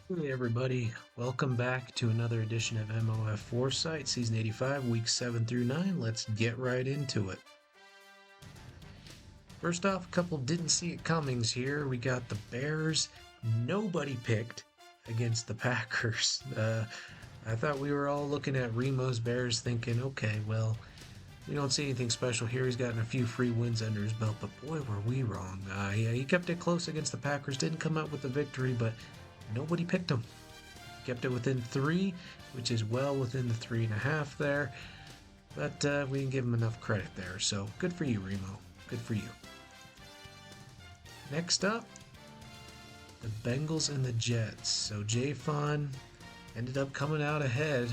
Hey everybody, welcome back to another edition of MOF Foresight, Season 85, Weeks 7 through 9. Let's get right into it. First off, a couple didn't see it comings here. We got the Bears, nobody picked against the Packers. I thought we were all looking at Remo's Bears thinking, okay, well, we don't see anything special here. He's gotten a few free wins under his belt, but boy, were we wrong. Yeah, he kept it close against the Packers, didn't come out with the victory, but nobody picked him. Kept it within three, which is well within the 3.5 there. But we didn't give him enough credit there. So good for you, Remo. Good for you. Next up, the Bengals and the Jets. So J-Fon ended up coming out ahead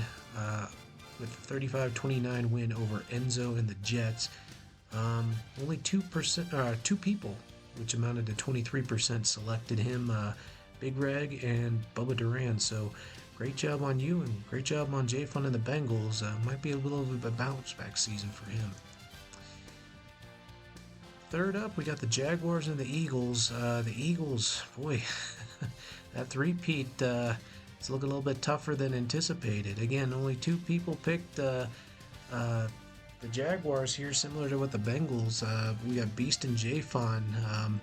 with a 35-29 win over Enzo and the Jets. Only 2 people, which amounted to 23%, selected him. Big Reg and Bubba Duran. So great job on you and great job on J-Fun and the Bengals. Might be a little bit of a bounce back season for him. Third up, we got the Jaguars and the Eagles. The Eagles, boy, that three-peat it's looking a little bit tougher than anticipated. Again, only 2 people picked the Jaguars here, similar to what the Bengals. We got Beast and J-Fon.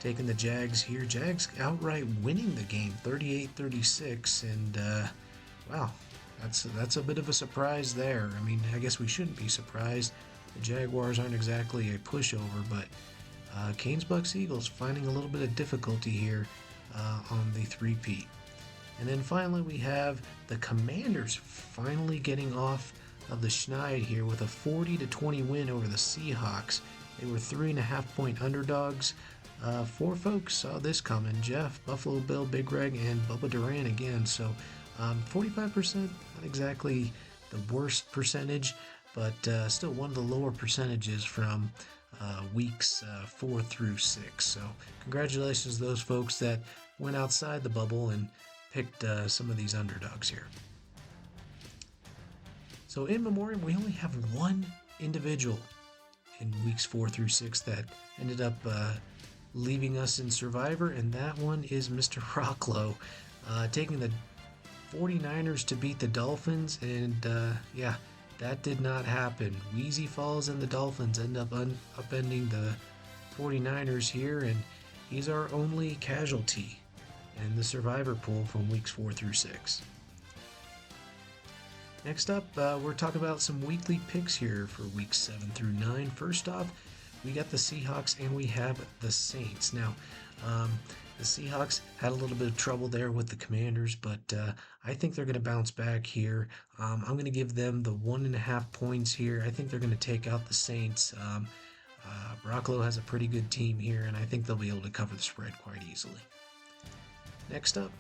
Taking the Jags here. Jags outright winning the game 38-36, and wow, that's a bit of a surprise there. I mean, I guess we shouldn't be surprised. The Jaguars aren't exactly a pushover, but Canes, Bucks, Eagles finding a little bit of difficulty here on the three-peat. And then finally we have the Commanders finally getting off of the schneid here with a 40-20 win over the Seahawks. They were 3.5-point underdogs. 4 folks saw this coming. Jeff, Buffalo Bill, Big Reg, and Bubba Duran again. So 45%, not exactly the worst percentage, but still one of the lower percentages from weeks 4 through 6. So congratulations to those folks that went outside the bubble and picked some of these underdogs here. So in memoriam, we only have one individual in weeks 4 through 6 that ended up leaving us in Survivor, and that one is Mr. Rocklow, taking the 49ers to beat the Dolphins, and yeah, that did not happen. Wheezy Falls and the Dolphins end up upending the 49ers here, and he's our only casualty in the Survivor pool from weeks 4 through 6. Next up, we're talking about some weekly picks here for weeks 7 through 9. First off, we got the Seahawks and we have the Saints. Now, the Seahawks had a little bit of trouble there with the Commanders, but I think they're going to bounce back here. I'm going to give them the 1.5 points here. I think they're going to take out the Saints. Rocklow has a pretty good team here, and I think they'll be able to cover the spread quite easily. Next up,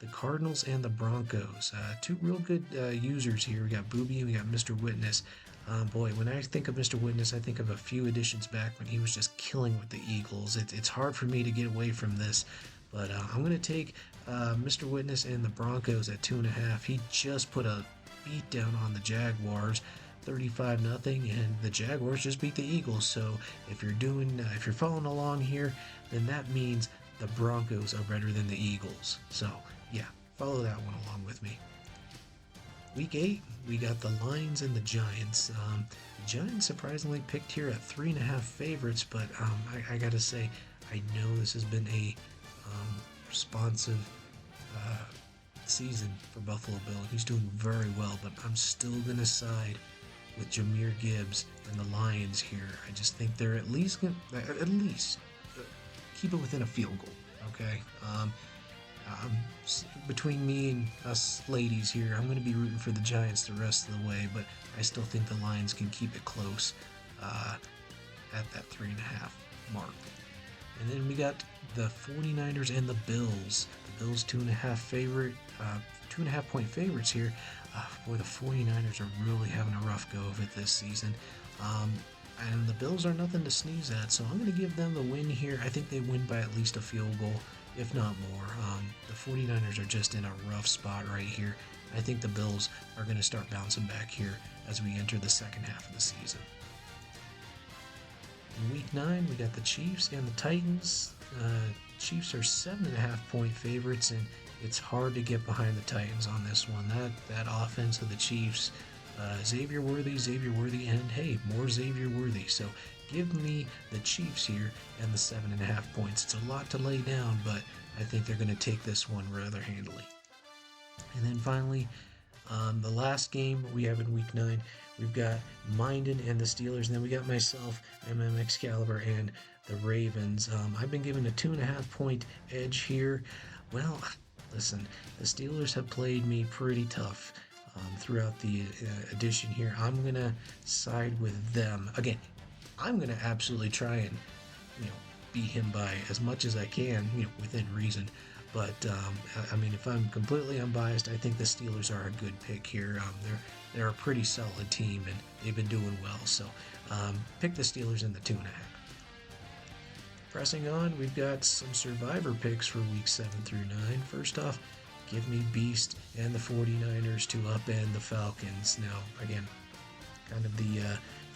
the Cardinals and the Broncos. 2 real good users here. We got Booby and we got Mr. Witness. Boy, when I think of Mr. Witness, I think of a few editions back when he was just killing with the Eagles. It's hard for me to get away from this, but I'm going to take Mr. Witness and the Broncos at 2.5. He just put a beat down on the Jaguars, 35-0, and the Jaguars just beat the Eagles. So if you're following along here, then that means the Broncos are better than the Eagles. So yeah, follow that one along with me. Week 8, we got the Lions and the Giants. The Giants surprisingly picked here at 3.5 favorites, but I gotta say, I know this has been a responsive season for Buffalo Bill. He's doing very well, but I'm still gonna side with Jahmyr Gibbs and the Lions here. I just think they're at least keep it within a field goal. Okay. Between me and us ladies here, I'm going to be rooting for the Giants the rest of the way, but I still think the Lions can keep it close at that 3.5 mark. And then we got the 49ers and the Bills. The Bills 2.5 point favorites here. Boy, the 49ers are really having a rough go of it this season. And the Bills are nothing to sneeze at, so I'm going to give them the win here. I think they win by at least a field goal, if not more. The 49ers are just in a rough spot right here. I think the Bills are going to start bouncing back here as we enter the second half of the season. In week 9, we got the Chiefs and the Titans. Chiefs are 7.5-point favorites, and it's hard to get behind the Titans on this one. That offense of the Chiefs, Xavier Worthy, and hey, more Xavier Worthy. So give me the Chiefs here and the 7.5 points. It's a lot to lay down, but I think they're going to take this one rather handily. And then finally, the last game we have in week 9, we've got Minden and the Steelers, and then we got myself, Excalibur, and the Ravens. I've been given a 2.5-point edge here. Well, listen, the Steelers have played me pretty tough throughout the edition here. I'm going to side with them. Again, I'm going to absolutely try and, beat him by as much as I can, within reason. But, I mean, if I'm completely unbiased, I think the Steelers are a good pick here. They're a pretty solid team, and they've been doing well. So, pick the Steelers in the 2.5. Pressing on, we've got some survivor picks for week 7 through 9. First off, give me Beast and the 49ers to upend the Falcons. Now, again, kind of the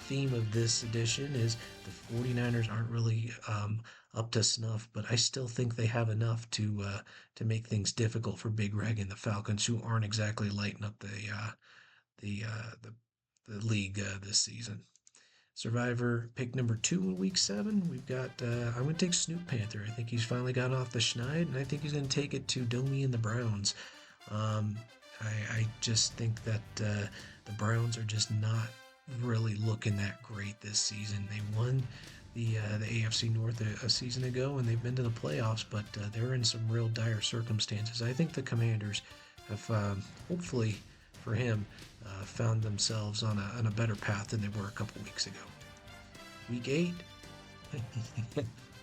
theme of this edition is the 49ers aren't really up to snuff, but I still think they have enough to make things difficult for Big Reg and the Falcons, who aren't exactly lighting up the league this season. Survivor pick number 2 in week 7. We've got I'm going to take Snoop Panther. I think he's finally gotten off the schneid, and I think he's going to take it to Domi and the Browns. I just think that the Browns are just not really looking that great this season. They won the AFC North a season ago, and they've been to the playoffs, but they're in some real dire circumstances. I think the Commanders have, hopefully for him, found themselves on a better path than they were a couple weeks ago. Week 8,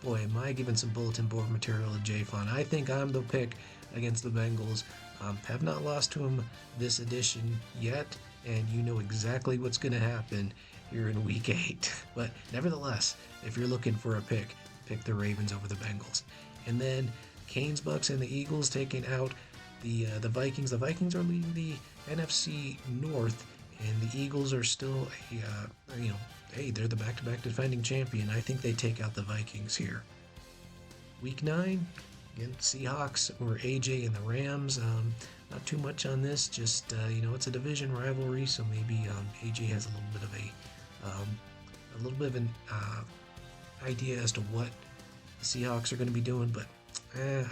boy, am I giving some bulletin board material to Jafon. I think I'm the pick against the Bengals. Have not lost to him this edition yet, and you know exactly what's going to happen here in week 8. But nevertheless, if you're looking for a pick the Ravens over the Bengals. And then Canes, Bucks, and the Eagles taking out the Vikings. The Vikings are leading the NFC North, and the Eagles are still, hey, they're the back-to-back defending champion. I think they take out the Vikings here. Week 9, again, Seahawks or AJ and the Rams. Not too much on this, just, it's a division rivalry, so maybe AJ has a little bit of an idea as to what the Seahawks are going to be doing, but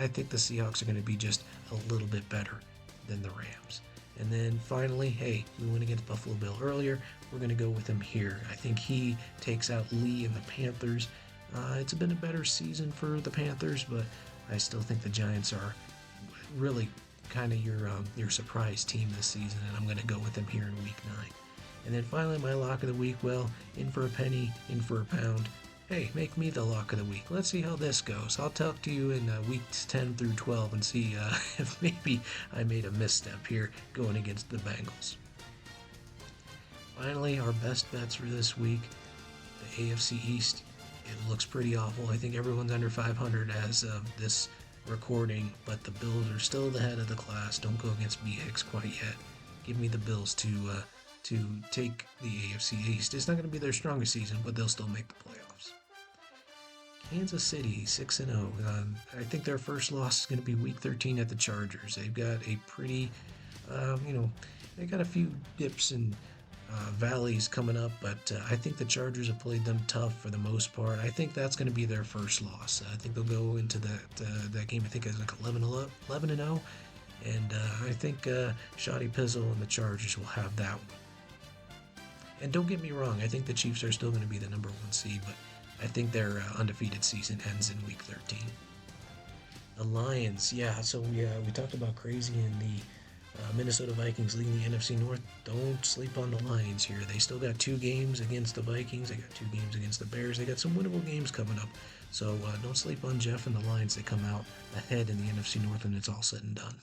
I think the Seahawks are going to be just a little bit better than the Rams. And then finally, hey, we went against Buffalo Bill earlier. We're going to go with him here. I think he takes out Lee and the Panthers. It's been a better season for the Panthers, but I still think the Giants are really kind of your surprise team this season, and I'm going to go with them here in week 9. And then finally, my lock of the week, well, in for a penny, in for a pound. Hey, make me the lock of the week. Let's see how this goes. I'll talk to you in weeks 10 through 12 and see if maybe I made a misstep here going against the Bengals. Finally, our best bets for this week, the AFC East. It looks pretty awful. I think everyone's under 500 as of this recording, but the Bills are still the head of the class. Don't go against B Hicks quite yet. Give me the Bills to take the AFC East. It's not going to be their strongest season, but they'll still make the playoffs. Kansas City, 6-0. I think their first loss is going to be Week 13 at the Chargers. They've got a pretty, they got a few dips and valleys coming up, but I think the Chargers have played them tough for the most part. I think that's going to be their first loss. I think they'll go into that game, I think it's like 11-0, and I think Shoddy Pizzle and the Chargers will have that one. And don't get me wrong, I think the Chiefs are still going to be the number 1 seed, but I think their undefeated season ends in Week 13. The Lions, so we talked about crazy in the Minnesota Vikings leading the NFC North. Don't sleep on the Lions here. They still got 2 games against the Vikings. They got 2 games against the Bears. They got some winnable games coming up. So don't sleep on Jeff and the Lions. They come out ahead in the NFC North when it's all said and done.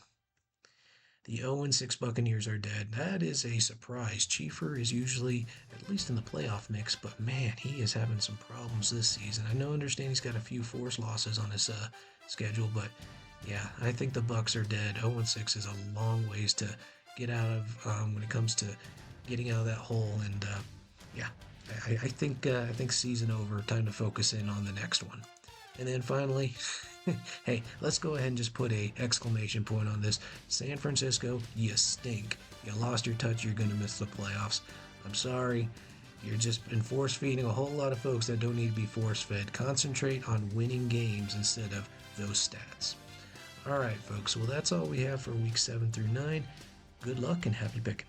The 0-6 Buccaneers are dead. That is a surprise. Chieffer is usually at least in the playoff mix, but man, he is having some problems this season. I understand he's got a few forced losses on his schedule, but yeah, I think the Bucs are dead. 0-6 is a long ways to get out of when it comes to getting out of that hole, and I think season over. Time to focus in on the next one. And then finally, hey, let's go ahead and just put a exclamation point on this. San Francisco, you stink. You lost your touch. You're going to miss the playoffs. I'm sorry. You're just been force feeding a whole lot of folks that don't need to be force fed. Concentrate on winning games instead of those stats. All right, folks. Well, that's all we have for week 7 through 9. Good luck and happy picking.